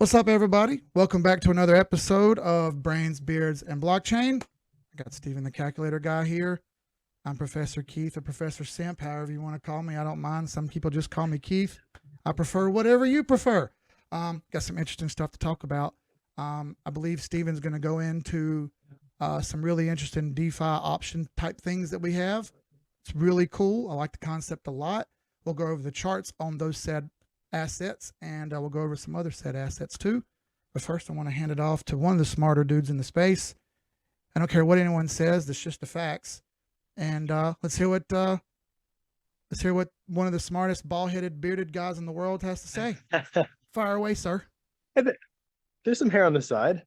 What's up, everybody? Welcome back to another episode of Brains, Beards, and Blockchain. I got Steven, the calculator guy here. I'm Professor Keith or Professor Simp, however you want to call me. I don't mind. Some people just call me Keith. I prefer whatever you prefer. Got some interesting stuff to talk about. I believe Steven's going to go into some really interesting DeFi option type things that we have. It's really cool. I like the concept a lot. We'll go over the charts on those said assets, and we'll go over some other set assets too. But first, I want to hand it off to one of the smarter dudes in the space. I don't care what anyone says; it's just the facts. And let's hear what one of the smartest, bald-headed, bearded guys in the world has to say. Fire away, sir. There's some hair on the side.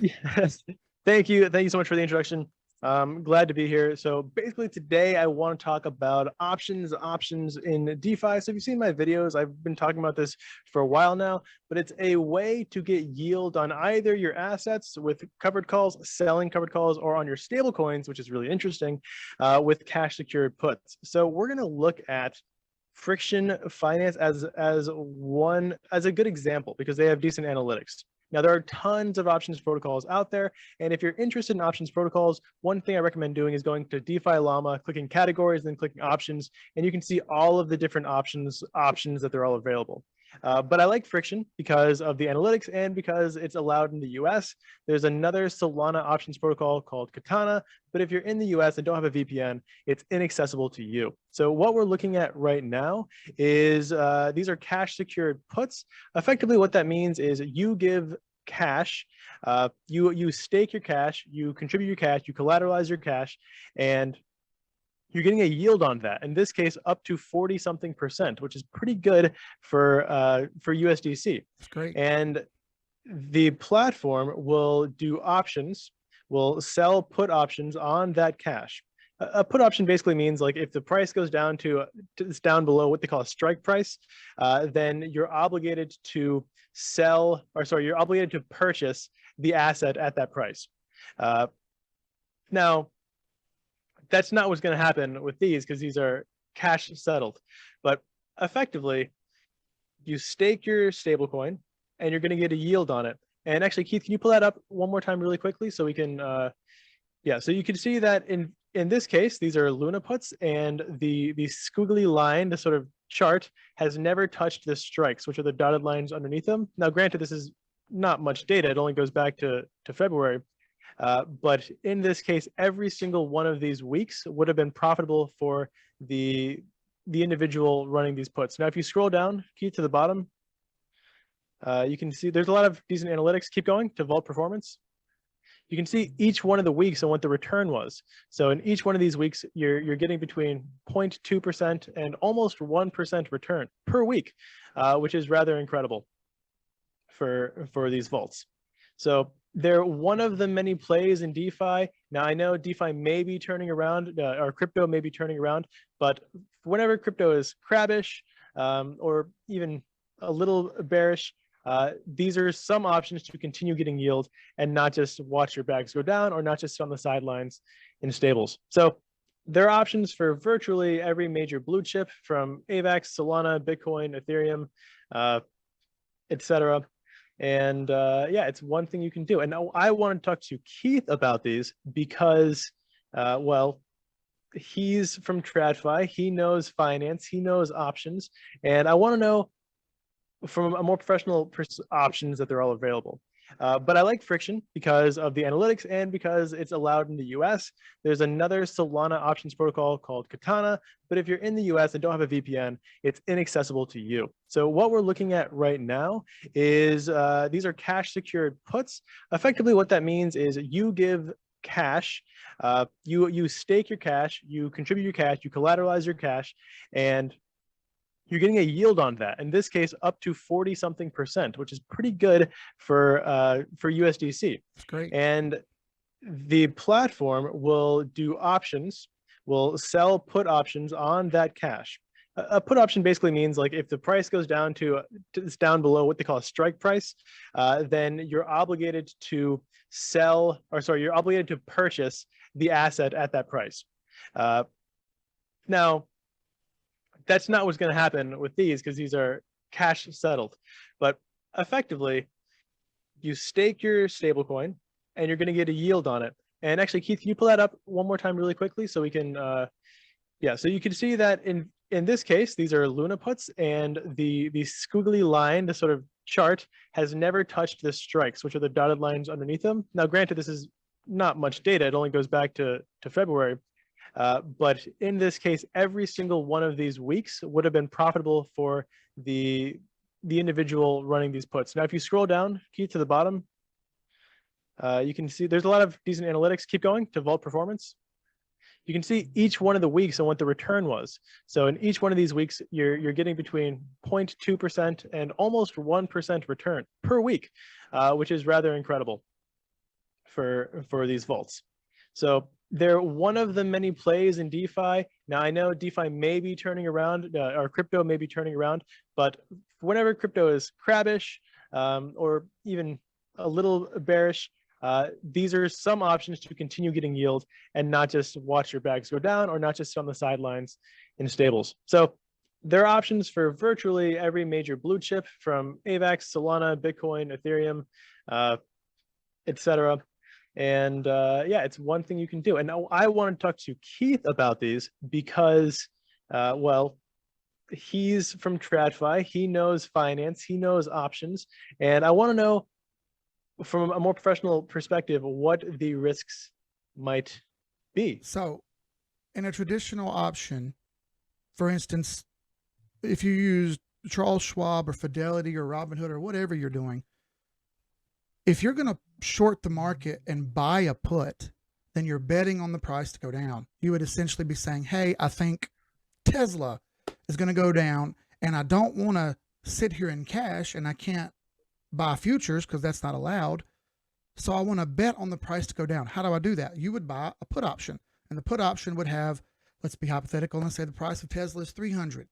Yes. Thank you so much for the introduction. Glad to be here. So basically today I want to talk about options in DeFi. So if you've seen my videos, I've been talking about this for a while now, but it's a way to get yield on either your assets with covered calls, selling covered calls, or on your stable coins, which is really interesting, with cash secured puts. So we're going to look at Friktion.fi as a good example because they have decent analytics. Now, there are tons of options protocols out there. And if you're interested in options protocols, one thing I recommend doing is going to Defi Llama, clicking categories, then clicking options, and you can see all of the different options that they're all available. But I like Friktion because of the analytics and because it's allowed in the US. There's another Solana options protocol called Katana, but if you're in the US and don't have a VPN, it's inaccessible to you. So what we're looking at right now is these are cash secured puts. Effectively, what that means is you give cash, you stake your cash, you contribute your cash, you collateralize your cash, and you're getting a yield on that. In this case, up to 40-something%, which is pretty good for USDC. That's great. And the platform will do options, will sell put options on that cash. A put option basically means like if the price goes down to it's down below what they call a strike price, then you're obligated to you're obligated to purchase the asset at that price. Now, that's not what's going to happen with these because these are cash settled. But effectively, you stake your stablecoin and you're going to get a yield on it. And actually, Keith, can you pull that up one more time really quickly so we can, so you can see that in this case, these are Luna puts, and the squiggly line, the sort of chart, has never touched the strikes, which are the dotted lines underneath them. Now, granted, this is not much data. It only goes back to February. But in this case, every single one of these weeks would have been profitable for the individual running these puts. Now, if you scroll down, Keith, to the bottom, you can see there's a lot of decent analytics. Keep going to vault performance. You can see each one of the weeks and what the return was. So in each one of these weeks, you're getting between 0.2% and almost 1% return per week, which is rather incredible for these vaults. So they're one of the many plays in DeFi. Now, I know DeFi may be turning around, or crypto may be turning around, but whenever crypto is crabbish or even a little bearish, these are some options to continue getting yield and not just watch your bags go down or not just sit on the sidelines in stables. So there are options for virtually every major blue chip from AVAX, Solana, Bitcoin, Ethereum, etc. And it's one thing you can do. And I want to talk to Keith about these because, he's from TradFi. He knows finance. He knows options. And I want to know from a more professional options that they're all available. But I like Friktion because of the analytics and because it's allowed in the US. There's another Solana options protocol called Katana, but if you're in the US and don't have a VPN, it's inaccessible to you. So what we're looking at right now is these are cash secured puts. Effectively, what that means is you give cash, you stake your cash, you contribute your cash, you collateralize your cash, and you're getting a yield on that. In this case, up to 40-something%, which is pretty good for USDC. That's great. And the platform will do options, will sell put options on that cash. A put option basically means like if the price goes down to it's down below what they call a strike price, then you're obligated to you're obligated to purchase the asset at that price. Now, that's not what's going to happen with these because these are cash settled. But effectively, you stake your stablecoin and you're going to get a yield on it. And actually, Keith, can you pull that up one more time really quickly so we can, yeah, so you can see that in this case, these are Luna puts, and the squiggly line, the sort of chart, has never touched the strikes, which are the dotted lines underneath them. Now, granted, this is not much data. It only goes back to February. But in this case, every single one of these weeks would have been profitable for the individual running these puts. Now, if you scroll down, Keith, to the bottom, you can see there's a lot of decent analytics. Keep going to vault performance. You can see each one of the weeks and what the return was. So in each one of these weeks, you're getting between 0.2% and almost 1% return per week, which is rather incredible for these vaults. So they're one of the many plays in DeFi. Now I know DeFi may be turning around, or crypto may be turning around, but whenever crypto is crabbish or even a little bearish, these are some options to continue getting yield and not just watch your bags go down or not just sit on the sidelines in stables. So there are options for virtually every major blue chip, from AVAX, Solana, Bitcoin, Ethereum, etc. And yeah, it's one thing you can do. And I want to talk to Keith about these because, well, he's from TradFi. He knows finance. He knows options. And I want to know, from a more professional perspective, what the risks might be. So in a traditional option, for instance, if you use Charles Schwab or Fidelity or Robinhood or whatever you're doing, if you're going to short the market and buy a put, then you're betting on the price to go down. You would essentially be saying, hey, I think Tesla is going to go down and I don't want to sit here in cash and I can't buy futures because that's not allowed. So I want to bet on the price to go down. How do I do that? You would buy a put option, and the put option would have, let's be hypothetical and say the price of Tesla is 300.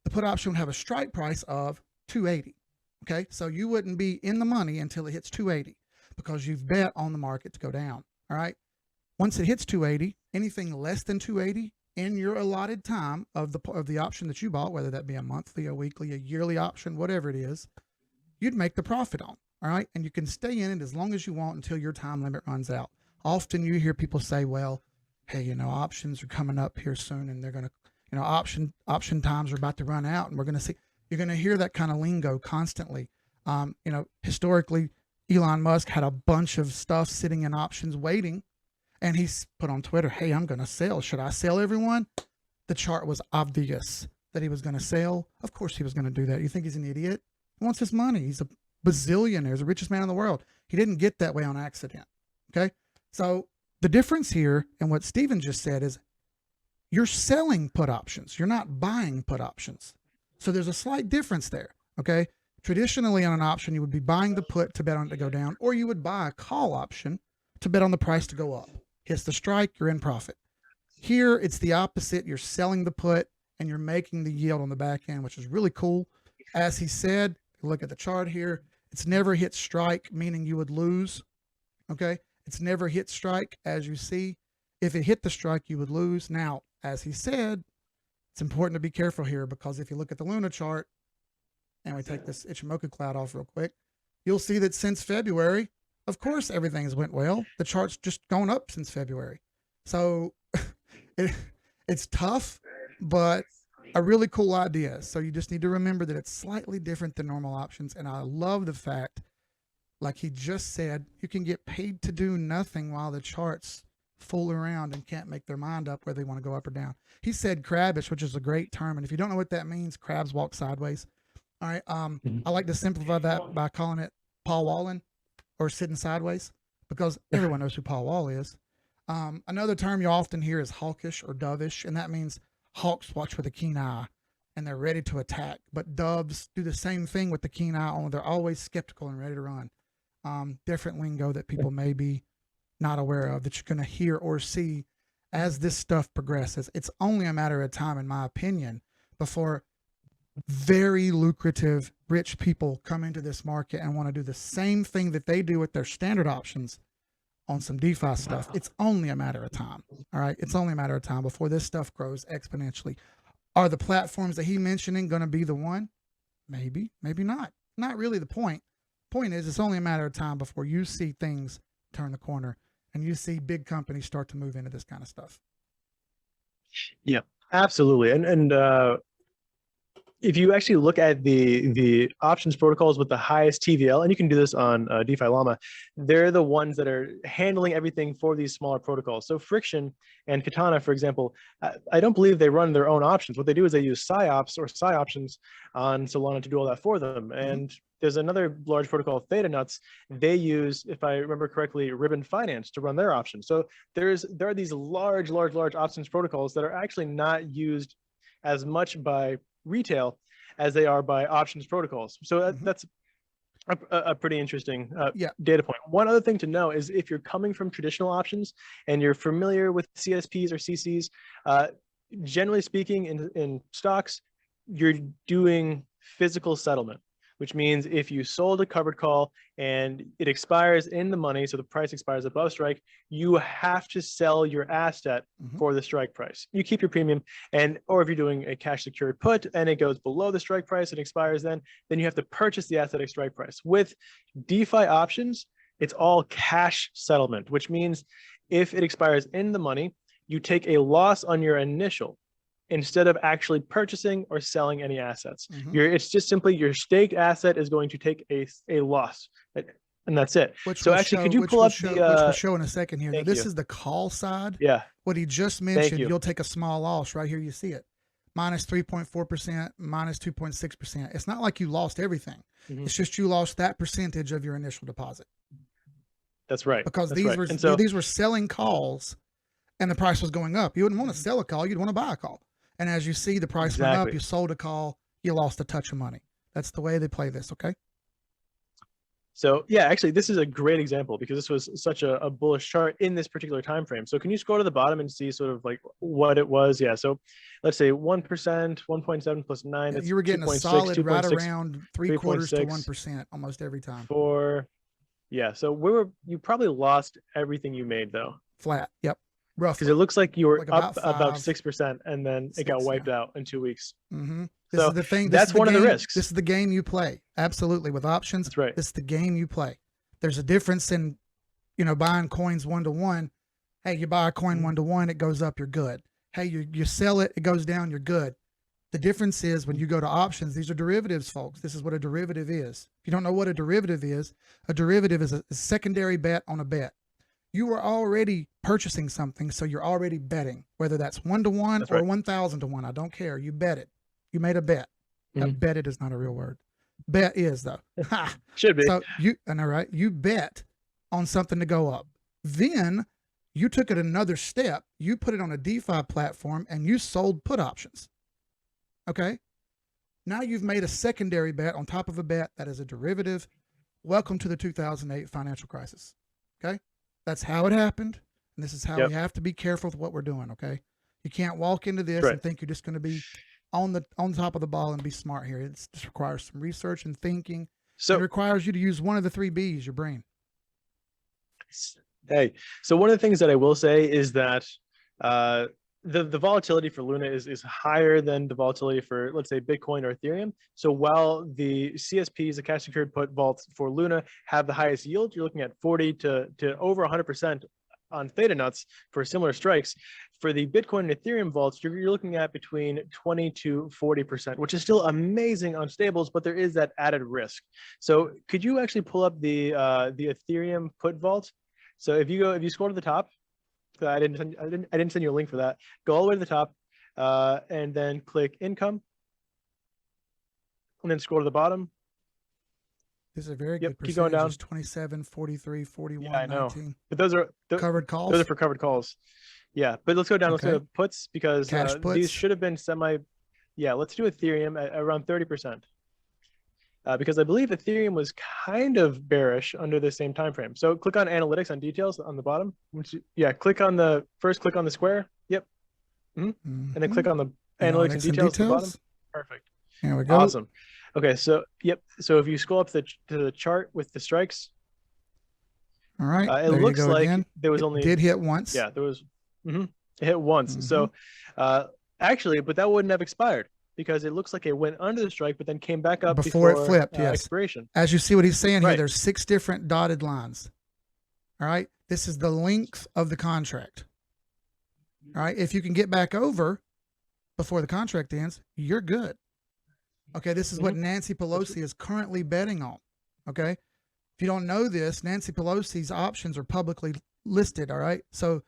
The put option would have a strike price of 280. Okay, so you wouldn't be in the money until it hits 280 because you've bet on the market to go down. All right. Once it hits 280, anything less than 280 in your allotted time of the option that you bought, whether that be a monthly, a weekly, a yearly option, whatever it is, you'd make the profit on. All right. And you can stay in it as long as you want until your time limit runs out. Often you hear people say, well, hey, you know, options are coming up here soon and they're going to, you know, option times are about to run out and we're going to see. You're going to hear that kind of lingo constantly. You know, historically, Elon Musk had a bunch of stuff sitting in options waiting, and he's put on Twitter, hey, I'm going to sell. Should I sell, everyone? The chart was obvious that he was going to sell. Of course he was going to do that. You think he's an idiot? He wants his money. He's a bazillionaire. He's the richest man in the world. He didn't get that way on accident. Okay? So the difference here and what Steven just said is you're selling put options. You're not buying put options. So there's a slight difference there, okay? Traditionally on an option, you would be buying the put to bet on it to go down, or you would buy a call option to bet on the price to go up. Hits the strike, you're in profit. Here, it's the opposite. You're selling the put and you're making the yield on the back end, which is really cool. As he said, look at the chart here. It's never hit strike, meaning you would lose, okay? It's never hit strike, as you see. If it hit the strike, you would lose. Now, as he said, it's important to be careful here because if you look at the Luna chart and we take this Ichimoku cloud off real quick, you'll see that since February, of course, everything's went well. The chart's just gone up since February. So it's tough, but a really cool idea. So you just need to remember that it's slightly different than normal options. And I love the fact, like he just said, you can get paid to do nothing while the charts fool around and can't make their mind up whether they want to go up or down. He said crabbish, which is a great term. And if you don't know what that means, crabs walk sideways. All right. I like to simplify that by calling it Paul Walling or sitting sideways because everyone knows who Paul Wall is. Another term you often hear is hawkish or dovish, and that means hawks watch with a keen eye and they're ready to attack. But doves do the same thing with the keen eye, only they're always skeptical and ready to run. Different lingo that people may be not aware of that you're going to hear or see as this stuff progresses. It's only a matter of time, in my opinion, before very lucrative rich people come into this market and want to do the same thing that they do with their standard options on some DeFi stuff. It's only a matter of time. All right. It's only a matter of time before this stuff grows exponentially. Are the platforms that he mentioning going to be the one? Maybe, maybe not. not really the point. Point is, it's only a matter of time before you see things turn the corner and you see big companies start to move into this kind of stuff. Yeah, absolutely. And if you actually look at the options protocols with the highest TVL, and you can do this on DeFi Llama, they're the ones that are handling everything for these smaller protocols. So Friktion and Katana, for example, I don't believe they run their own options. What they do is they use PsyOps or Psy options on Solana to do all that for them. And there's another large protocol, Theta Nuts. They use, if I remember correctly, Deus.finance to run their options. So there are these large options protocols that are actually not used as much by retail as they are by options protocols. So that's a pretty interesting data point. One other thing to know is if you're coming from traditional options and you're familiar with CSPs or CCs, generally speaking in stocks, you're doing physical settlement, which means if you sold a covered call and it expires in the money, so the price expires above strike, you have to sell your asset for the strike price. You keep your premium, or if you're doing a cash secured put and it goes below the strike price and expires then you have to purchase the asset at strike price. With DeFi options, it's all cash settlement, which means if it expires in the money, you take a loss on your initial instead of actually purchasing or selling any assets. It's just simply your staked asset is going to take a loss, and that's it. So actually, could you pull up which we'll show in a second here. Now, this is the call side. Yeah. What he just mentioned, you'll take a small loss right here. You see it, minus 3.4%, minus 2.6%. It's not like you lost everything. It's just you lost that percentage of your initial deposit. That's right. Because these were selling calls, and the price was going up. You wouldn't want to sell a call. You'd want to buy a call. And as you see, the price went up. You sold a call. You lost a touch of money. That's the way they play this. Okay. So yeah, actually, this is a great example because this was such a bullish chart in this particular time frame. So can you scroll to the bottom and see sort of like what it was? Yeah. So let's say 1%, 1.7 plus 9. Yeah, you were getting 2. A solid 2. Right around 3/4 to 1% almost every time. Yeah. So you probably lost everything you made though. Flat. Yep. Rough. Because it looks like you were up about 6%, and then it got wiped out in 2 weeks. This is the thing. That's one of the risks. This is the game you play. Absolutely, with options. That's right. This is the game you play. There's a difference in, buying coins 1-to-1. Hey, you buy a coin 1-to-1, it goes up, you're good. Hey, you sell it, it goes down, you're good. The difference is when you go to options, these are derivatives, folks. This is what a derivative is. If you don't know what a derivative is a secondary bet on a bet. You are already purchasing something, so you're already betting, whether that's 1-to-1 or 1,000-to-1. I don't care. You bet it. You made a bet. Bet it is not a real word. Bet is though. Should be. So you bet on something to go up. Then you took it another step. You put it on a DeFi platform and you sold put options. Okay. Now you've made a secondary bet on top of a bet that is a derivative. Welcome to the 2008 financial crisis. Okay. That's how it happened. And this is how we have to be careful with what we're doing. Okay. You can't walk into this and think you're just going to be on top of the ball and be smart here. It just requires some research and thinking. So it requires you to use one of the 3 B's, your brain. Hey, so one of the things that I will say is that the volatility for Luna is higher than the volatility for, let's say, Bitcoin or Ethereum. So while the CSPs, the cash secured put vaults for Luna, have the highest yield, you're looking at 40 to over 100% on Theta Nuts for similar strikes. For the Bitcoin and Ethereum vaults, you're looking at between 20 to 40%, which is still amazing on stables, but there is that added risk. So could you actually pull up the Ethereum put vault? So if you scroll to the top, I didn't send you a link for that. Go all the way to the top, and then click income, and then scroll to the bottom. This is a very good percentage. Keep going down. 27, 43, 41, yeah, I know. 19. But those are covered calls. Those are for covered calls. Yeah, but let's go down. Let's go to puts because puts. These should have been semi. Yeah, let's do Ethereum at around 30%. Because I believe Ethereum was kind of bearish under the same time frame. So click on analytics on details on the bottom. Click on the square. Yep. And then click on the analytics and details at the bottom. Perfect. There we go. Awesome. Okay, so so if you scroll up to the chart with the strikes. All right. It looks like there was only did hit once. Yeah, there was. It hit once. So actually, but that wouldn't have expired. because it looks like it went under the strike, but then came back up before it flipped. Yes. Expiration. As you see what he's saying here, Right. there's 6 different dotted lines. All right. This is the length of the contract. All right. If you can get back over before the contract ends, you're good. Okay. This is what Nancy Pelosi is currently betting on. Okay. If you don't know this, Nancy Pelosi's options are publicly listed. All right. So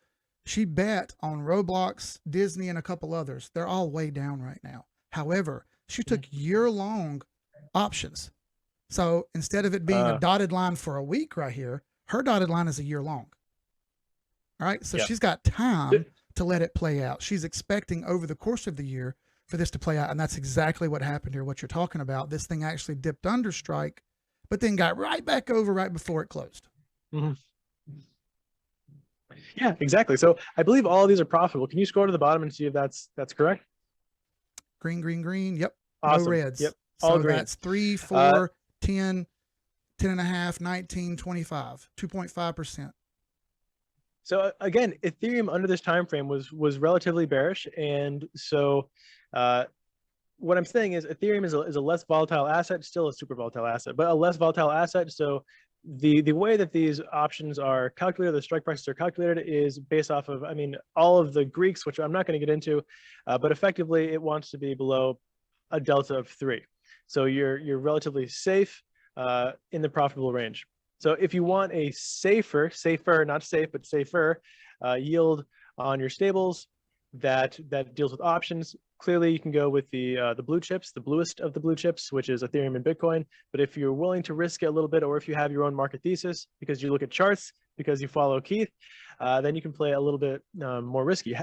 she bet on Roblox, Disney, and a couple others. They're all way down right now. However, she took year-long options. So instead of it being a dotted line for a week right here, her dotted line is a year long. All right. So she's got time to let it play out. She's expecting over the course of the year for this to play out. And that's exactly what happened here, what you're talking about. This thing actually dipped under strike, but then got right back over right before it closed. Yeah, exactly. So I believe all of these are profitable. Can you scroll to the bottom and see if that's correct? Green, green, green. Yep. Awesome. No reds. Yep. So All green. that's 3, 4, 10, 10 and a half, 19, 25, 2.5%. So again, Ethereum under this time frame was relatively bearish, and so what I'm saying is Ethereum is a less volatile asset, still a super volatile asset, but a less volatile asset. So the way that these options are calculated, the strike prices are calculated, is based off of, I mean, all of the Greeks, which I'm not going to get into, but effectively it wants to be below a delta of 3. So you're relatively safe in the profitable range. So if you want a safer, not safe, but safer yield on your stables that deals with options, clearly you can go with the blue chips, the bluest of the blue chips, which is Ethereum and Bitcoin. But if you're willing to risk it a little bit, or if you have your own market thesis because you look at charts, because you follow Keith, then you can play a little bit more risky.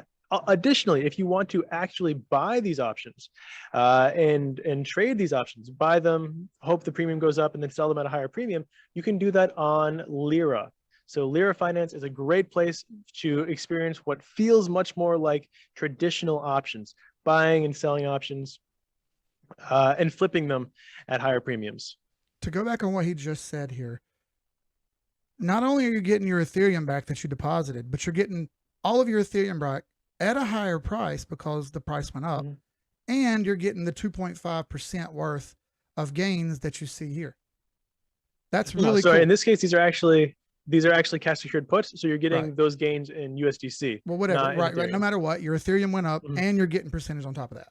Additionally, if you want to actually buy these options and trade these options, buy them, hope the premium goes up, and then sell them at a higher premium, you can do that on Lira. So Lira.finance is a great place to experience what feels much more like traditional options, buying and selling options and flipping them at higher premiums. To go back on what he just said here, not only are you getting your Ethereum back that you deposited, but you're getting all of your Ethereum back at a higher price because the price went up, and you're getting the 2.5% worth of gains that you see here. That's really cool. In this case, these are actually cash secured puts, so you're getting those gains in USDC. Well, whatever, right. No matter what, your Ethereum went up, and you're getting percentage on top of that.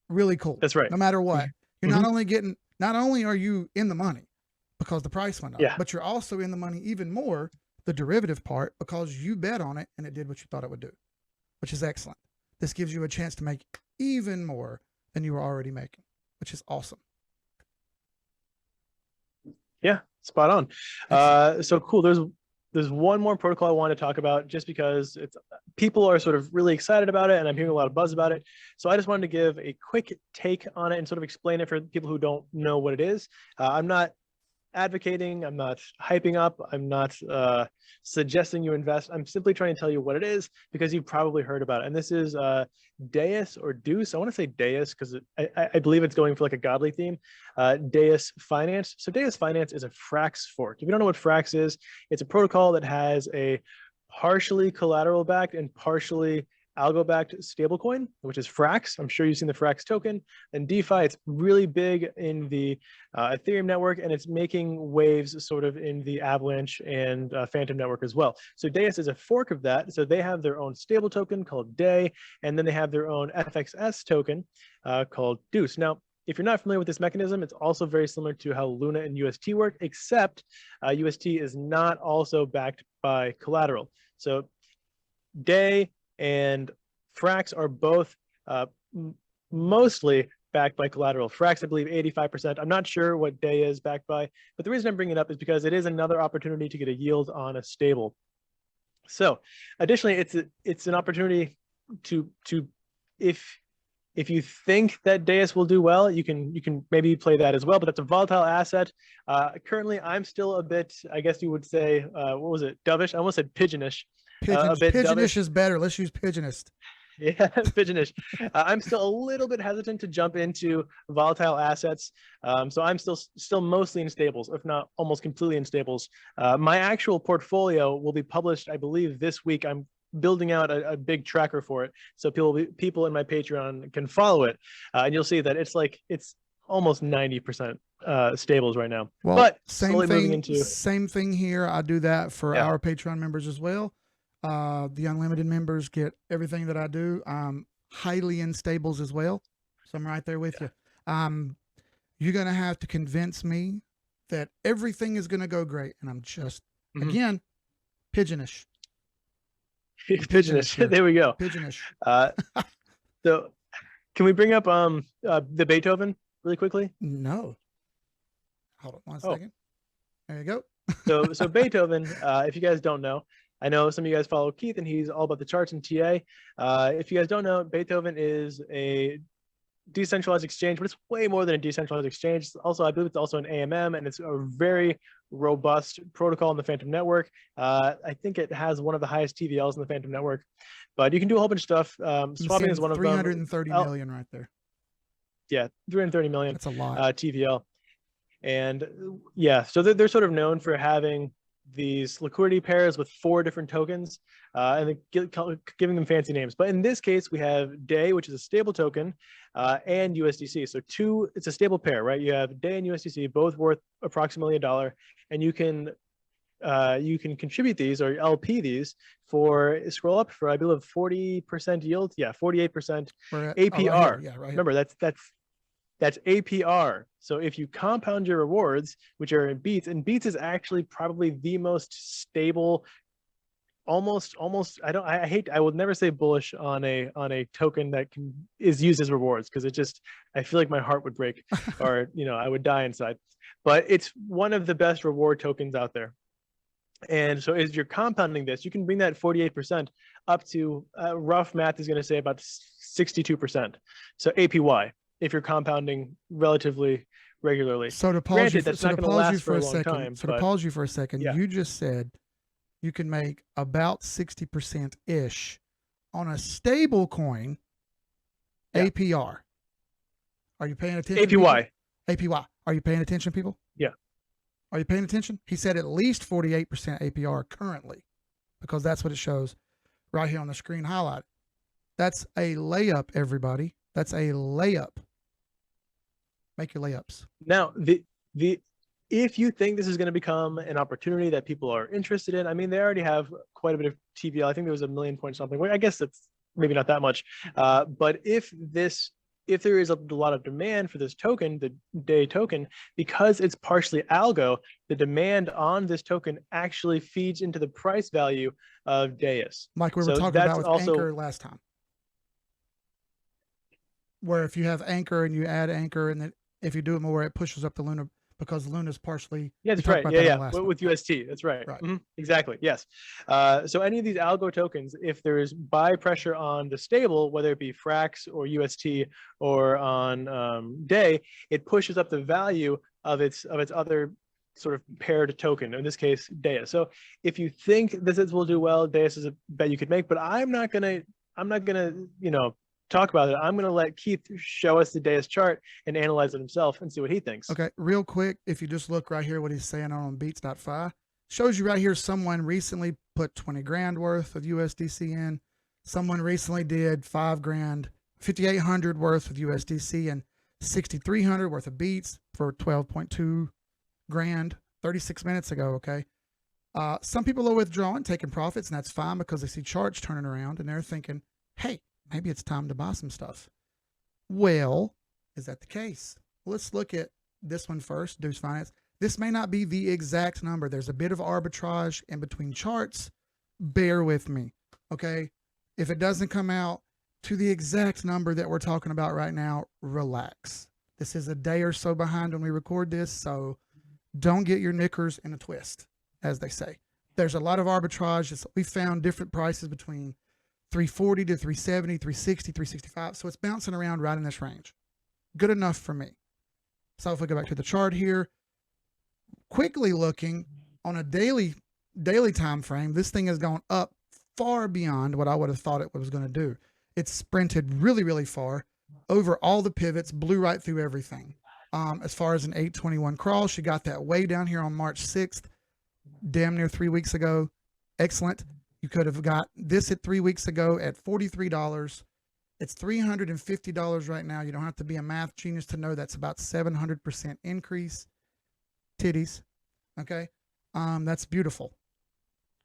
Really cool. That's right. No matter what, you're not only are you in the money because the price went up, but you're also in the money even more, the derivative part, because you bet on it and it did what you thought it would do, which is excellent. This gives you a chance to make even more than you were already making, which is awesome. Yeah, spot on. So cool. There's one more protocol I want to talk about, just because people are sort of really excited about it, and I'm hearing a lot of buzz about it. So I just wanted to give a quick take on it and sort of explain it for people who don't know what it is. I'm not advocating, I'm not hyping up, I'm not suggesting you invest. I'm simply trying to tell you what it is, because you've probably heard about it. And this is Deus or Deus. I want to say Deus because I believe it's going for like a godly theme. Deus.finance. So Deus.finance is a Frax fork. If you don't know what Frax is, it's a protocol that has a partially collateral backed and partially algo-backed stablecoin, which is Frax. I'm sure you've seen the Frax token. And DeFi, it's really big in the Ethereum network, and it's making waves sort of in the Avalanche and Phantom network as well. So Deus is a fork of that. So they have their own stable token called DAY, and then they have their own FXS token called Deus. Now, if you're not familiar with this mechanism, it's also very similar to how Luna and UST work, except UST is not also backed by collateral. So DAY and Frax are both mostly backed by collateral. Frax, I believe, 85%. I'm not sure what DAY is backed by, but the reason I'm bringing it up is because it is another opportunity to get a yield on a stable. So additionally, it's an opportunity to if you think that Deus will do well, you can maybe play that as well, but that's a volatile asset. Currently, I'm still a bit, I guess you would say, what was it, dovish? I almost said pigeonish. Pigeonish is better. Let's use pigeonist. Yeah, pigeonish. I'm still a little bit hesitant to jump into volatile assets. So I'm still mostly in stables, if not almost completely in stables. My actual portfolio will be published, I believe, this week. I'm building out a big tracker for it, so people in my Patreon can follow it, and you'll see that it's almost 90% stables right now. Well, but same slowly moving thing. into Same thing here. I do that for Yeah. our Patreon members as well. The unlimited members get everything that I do. I'm highly in stables as well, so I'm right there with you. You're gonna have to convince me that everything is gonna go great, and I'm just again pigeonish. pigeonish. here. There we go. Pigeonish. So can we bring up the Beethoven really quickly? No. Hold on one second. There you go. So Beethoven, if you guys don't know, I know some of you guys follow Keith and he's all about the charts and TA. If you guys don't know, Beethoven is a decentralized exchange, but it's way more than a decentralized exchange. Also, I believe it's also an AMM, and it's a very robust protocol in the Phantom network. I think it has one of the highest TVLs in the Phantom network, but you can do a whole bunch of stuff. Swapping is one of them. 330 million right there. Yeah, 330 million. That's a lot. TVL. And yeah, so they're sort of known for having these liquidity pairs with 4 different tokens, and giving them fancy names. But in this case, we have DAY, which is a stable token, and USDC. So it's a stable pair, right? You have DAY and USDC, both worth approximately $1, and you can contribute these or LP these scroll up for, I believe, 40% yield. Yeah, 48% APR. Right here. Yeah, right here. Remember, that's APR. So if you compound your rewards, which are in beets, and beets is actually probably the most stable, almost I would never say bullish on a token that is used as rewards, because I feel like my heart would break or I would die inside. But it's one of the best reward tokens out there. And so as you're compounding this, you can bring that 48% up to rough math is going to say about 62%. So APY, if you're compounding relatively regularly. So to pause you for a second, Yeah. you just said you can make about 60% ish on a stable coin APR. Are you paying attention? APY. People? APY. Are you paying attention, people? Yeah. Are you paying attention? He said at least 48% APR currently, because that's what it shows right here on the screen highlighted. That's a layup, everybody. That's a layup. Make your layups. Now, if you think this is going to become an opportunity that people are interested in, I mean, they already have quite a bit of TVL. I think there was 1 million point something. Well, I guess that's maybe not that much. But if there is a lot of demand for this token, the DAY token, because it's partially algo, the demand on this token actually feeds into the price value of Deus. Like we were talking about with Anchor last time, where if you have Anchor and you add Anchor, and then if you do it more, it pushes up the Luna, because Luna's partially. Yeah, that's right. Yeah. With UST, that's right. Exactly. Yes. So any of these algo tokens, if there is buy pressure on the stable, whether it be Frax or UST or on DAY, it pushes up the value of its other sort of paired token. In this case, Deus. So if you think this will do well, Deus is a bet you could make. But I'm not gonna talk about it. I'm going to let Keith show us the Deus chart and analyze it himself and see what he thinks. Okay, real quick, if you just look right here, what he's saying on beets.fi, shows you right here someone recently put 20 grand worth of USDC in. Someone recently did 5 grand, 5,800 worth of USDC and 6,300 worth of beets for 12.2 grand 36 minutes ago. Okay. Some people are withdrawing, taking profits, and that's fine, because they see charts turning around and they're thinking, hey, maybe it's time to buy some stuff. Well, is that the case? Let's look at this one first, Deus.finance. This may not be the exact number. There's a bit of arbitrage in between charts. Bear with me, okay? If it doesn't come out to the exact number that we're talking about right now, relax. This is a day or so behind when we record this, so don't get your knickers in a twist, as they say. There's a lot of arbitrage. We found different prices between 340 to 370, 360, 365. So it's bouncing around right in this range. Good enough for me. So if we go back to the chart here, quickly looking on a daily time frame, this thing has gone up far beyond what I would have thought it was going to do. It's sprinted really, really far over all the pivots, blew right through everything. As far as an 821 crawl, she got that way down here on March 6th, damn near 3 weeks ago. Excellent. You could have got this at 3 weeks ago at $43. It's $350 right now. You don't have to be a math genius to know that's about 700% increase. Titties. Okay. That's beautiful.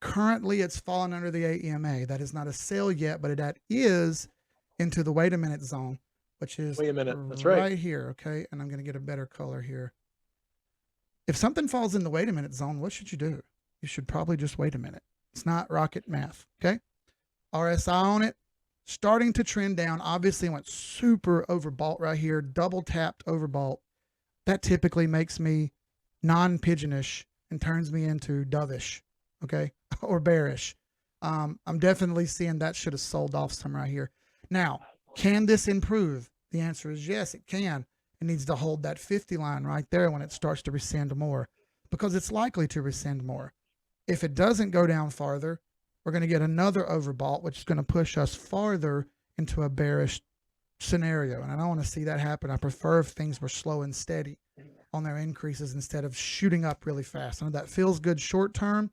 Currently, it's fallen under the AEMA. That is not a sale yet, but that is into the wait a minute zone, which is Wait a minute. That's right right. here. Okay. And I'm going to get a better color here. If something falls in the wait a minute zone, what should you do? You should probably just wait a minute. It's not rocket math. Okay. RSI on it, starting to trend down. Obviously, went super overbought right here, double tapped overbought. That typically makes me non-pigeonish and turns me into dovish, okay, or bearish. I'm definitely seeing that should have sold off some right here. Now, can this improve? The answer is yes, it can. It needs to hold that 50 line right there when it starts to rescind more, because it's likely to rescind more. If it doesn't go down farther, we're going to get another overbought, which is going to push us farther into a bearish scenario. And I don't want to see that happen. I prefer if things were slow and steady on their increases instead of shooting up really fast. I know that feels good short term,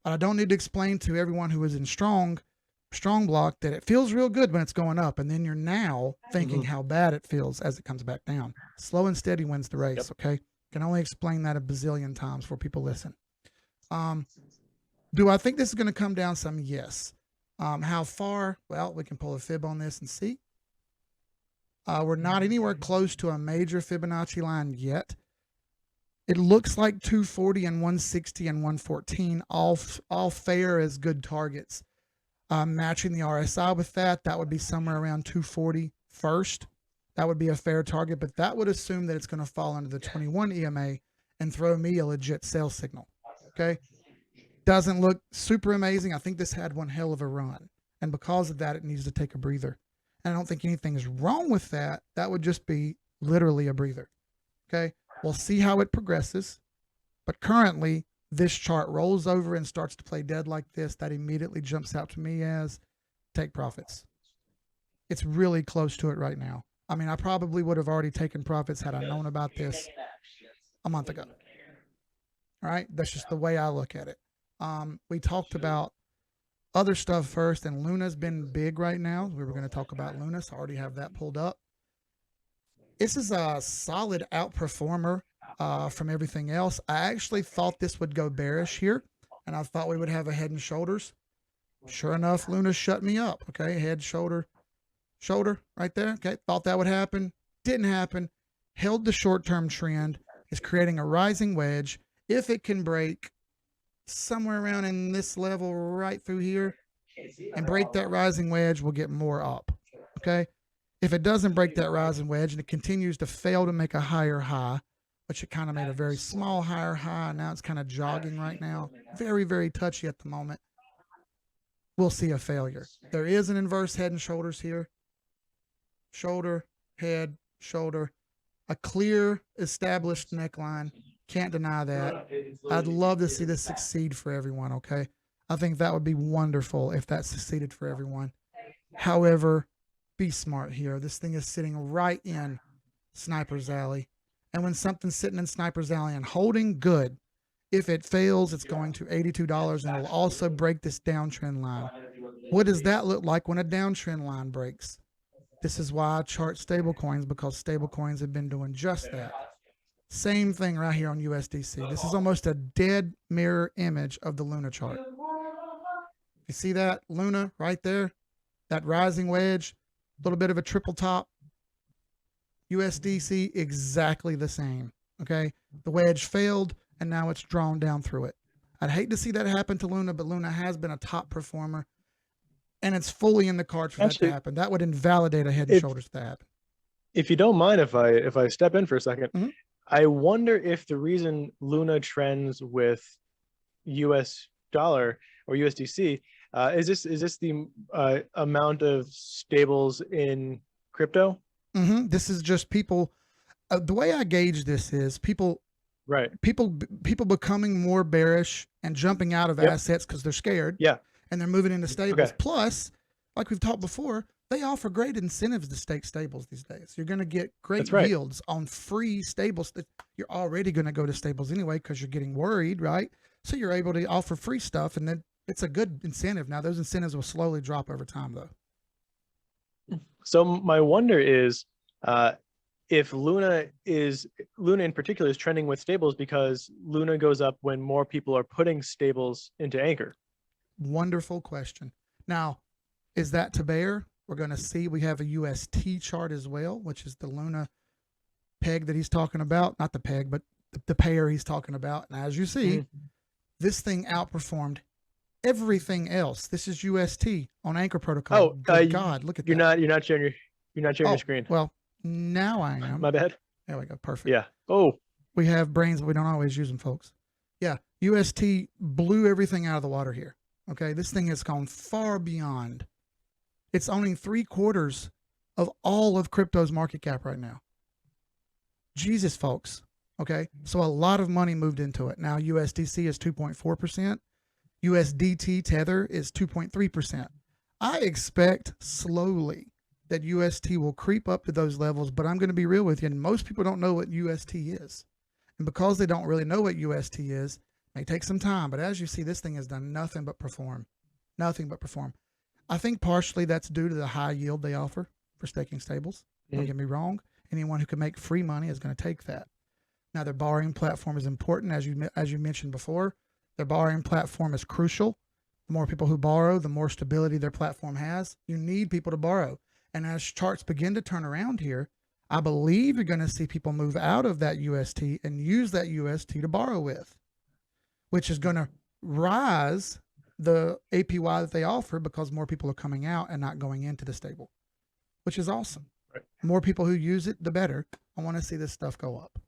but I don't need to explain to everyone who is in strong block that it feels real good when it's going up. And then you're now thinking how bad it feels as it comes back down. Slow and steady wins the race. Yep. Okay. Can only explain that a bazillion times for people listen. Do I think this is going to come down some? Yes. How far? Well, we can pull a fib on this and see. We're not anywhere close to a major Fibonacci line yet. It looks like 240 and 160 and 114, all fair as good targets. Matching the RSI with that would be somewhere around 240 first. That would be a fair target, but that would assume that it's going to fall under the 21 EMA and throw me a legit sell signal. Okay. Doesn't look super amazing. I think this had one hell of a run. And because of that, it needs to take a breather. And I don't think anything's wrong with that. That would just be literally a breather. Okay. We'll see how it progresses. But currently, this chart rolls over and starts to play dead like this. That immediately jumps out to me as take profits. It's really close to it right now. I mean, I probably would have already taken profits had I known about this a month ago. All right. That's just the way I look at it. We talked about other stuff first, and Luna's been big right now. We were going to talk about Luna, so I already have that pulled up. This is a solid outperformer from everything else. I actually thought this would go bearish here, and I thought we would have a head and shoulders. Sure enough, Luna shut me up. Okay, head, shoulder right there. Okay, thought that would happen. Didn't happen. Held the short-term trend. Is creating a rising wedge. If it can break somewhere around in this level right through here and break that rising wedge, we'll get more up. Okay. If it doesn't break that rising wedge and it continues to fail to make a higher high, which it kind of made a very small higher high, and now it's kind of jogging right now, very, very touchy at the moment, we'll see a failure. There is an inverse head and shoulders here. Shoulder, head, shoulder, a clear established neckline. Can't deny that. I'd love to see this succeed for everyone, okay? I think that would be wonderful if that succeeded for everyone. However, be smart here. This thing is sitting right in Sniper's Alley. And when something's sitting in Sniper's Alley and holding, good. If it fails, it's going to $82 and it'll also break this downtrend line. What does that look like when a downtrend line breaks? This is why I chart stablecoins, because stablecoins have been doing just that. Same thing right here on USDC. This is almost a dead mirror image of the Luna chart. You see that Luna right there? That rising wedge, a little bit of a triple top. USDC, exactly the same. Okay. The wedge failed and now it's drawn down through it. I'd hate to see that happen to Luna, but Luna has been a top performer and it's fully in the cards for that to happen. That would invalidate a head and shoulders to happen. If you don't mind, if I step in for a second, I wonder if the reason Luna trends with US dollar or USDC is this the amount of stables in crypto? This is just people. The way I gauge this is people. Right. People becoming more bearish and jumping out of assets because they're scared. Yeah. And they're moving into stables. Plus, like we've talked before, they offer great incentives to stake stables these days. You're going to get great yields on free stables. You're already going to go to stables anyway because you're getting worried, right? So you're able to offer free stuff, and then It's a good incentive. Now, those incentives will slowly drop over time, though. So my wonder is, if Luna in particular is trending with stables because Luna goes up when more people are putting stables into Anchor. Wonderful question. Now, is that to bear? We're going to see. We have a UST chart as well, which is the Luna peg that he's talking about. Not the peg, but the pair he's talking about. And as you see, this thing outperformed everything else. This is UST on Anchor Protocol. Oh, good God, look at that. You're not sharing your screen. Well, now I am. My bad. There we go. Perfect. Yeah. Oh, we have brains, but we don't always use them, folks. Yeah. UST blew everything out of the water here. Okay. This thing has gone far beyond. It's owning 3/4 of all of crypto's market cap right now. Jesus, folks. Okay. So a lot of money moved into it. Now USDC is 2.4%. USDT Tether is 2.3%. I expect slowly that UST will creep up to those levels, but I'm going to be real with you. And most people don't know what UST is. And because they don't really know what UST is, it may take some time. But as you see, this thing has done nothing but perform. Nothing but perform. I think partially that's due to the high yield they offer for staking stables. Don't get me wrong. Anyone who can make free money is going to take that. Now, their borrowing platform is important, as you mentioned before. Their borrowing platform is crucial. The more people who borrow, the more stability their platform has. You need people to borrow. And as charts begin to turn around here, I believe you're going to see people move out of that UST and use that UST to borrow with, which is going to rise the APY that they offer because more people are coming out and not going into the stable, which is awesome. Right. The more people who use it, the better. I want to see this stuff go up.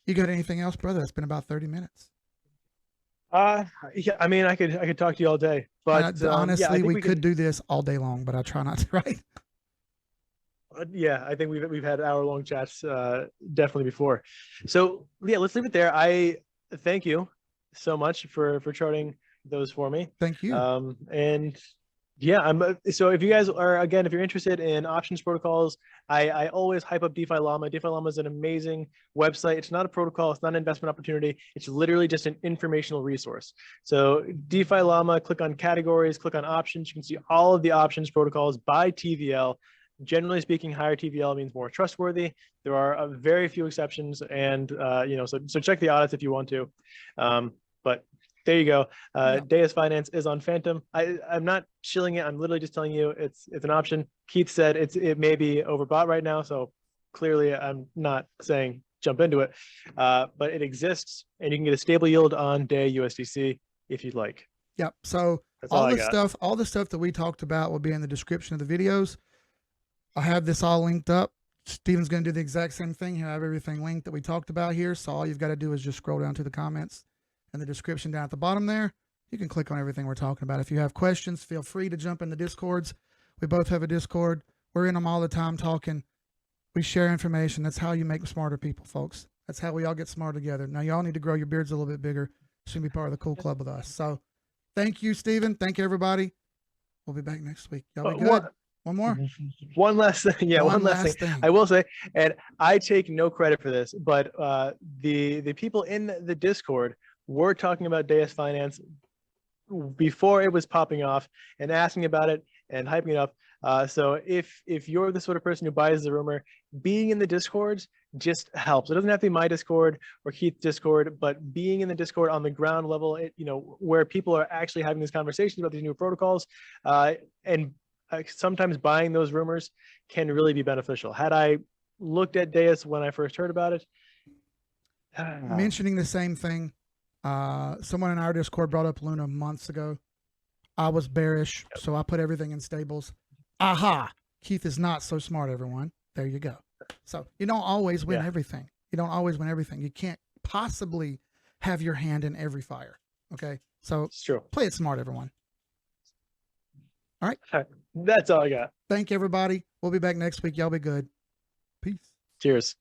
You got anything else, brother? It's been about 30 minutes. Yeah, I mean, I could talk to you all day, but honestly, yeah, we could do this all day long, but I try not to, right? Yeah, I think we've had hour-long chats definitely before. So yeah, let's leave it there. I thank you so much for charting those for me. Thank you. And yeah, so if you guys are, again, if you're interested in options protocols, I always hype up Defi Llama. Defi Llama is an amazing website. It's not a protocol. It's not an investment opportunity. It's literally just an informational resource. So Defi Llama, click on categories, click on options. You can see all of the options protocols by TVL. Generally speaking, higher TVL means more trustworthy. There are very few exceptions, and so check the audits if you want to. But there you go. Deus.finance is on Phantom. I'm not shilling it. I'm literally just telling you it's an option. Keith said it may be overbought right now, so clearly I'm not saying jump into it. But it exists, and you can get a stable yield on Day USDC if you'd like. Yep. So all the stuff that we talked about will be in the description of the videos. I have this all linked up. Steven's going to do the exact same thing. He'll have everything linked that we talked about here. So all you've got to do is just scroll down to the comments and the description down at the bottom there. You can click on everything we're talking about. If you have questions, feel free to jump in the Discords. We both have a Discord. We're in them all the time talking. We share information. That's how you make smarter people, folks. That's how we all get smarter together. Now, y'all need to grow your beards a little bit bigger. So you can be part of the cool club with us. So thank you, Steven. Thank you, everybody. We'll be back next week. Y'all be good. One more? One last thing. Yeah, one last thing. I will say, and I take no credit for this, but the people in the Discord were talking about Deus.finance before it was popping off and asking about it and hyping it up. So if you're the sort of person who buys the rumor, being in the Discords just helps. It doesn't have to be my Discord or Keith's Discord, but being in the Discord on the ground level, where people are actually having these conversations about these new protocols, and sometimes buying those rumors can really be beneficial. Had I looked at Deus when I first heard about it, mentioning the same thing, someone in our Discord brought up Luna months ago. I was bearish, so I put everything in stables. Aha! Keith is not so smart, everyone. There you go. So you don't always win everything. You don't always win everything. You can't possibly have your hand in every fire. Okay? So it's true. Play it smart, everyone. All right. That's all I got. Thank you, everybody. We'll be back next week. Y'all be good. Peace. Cheers.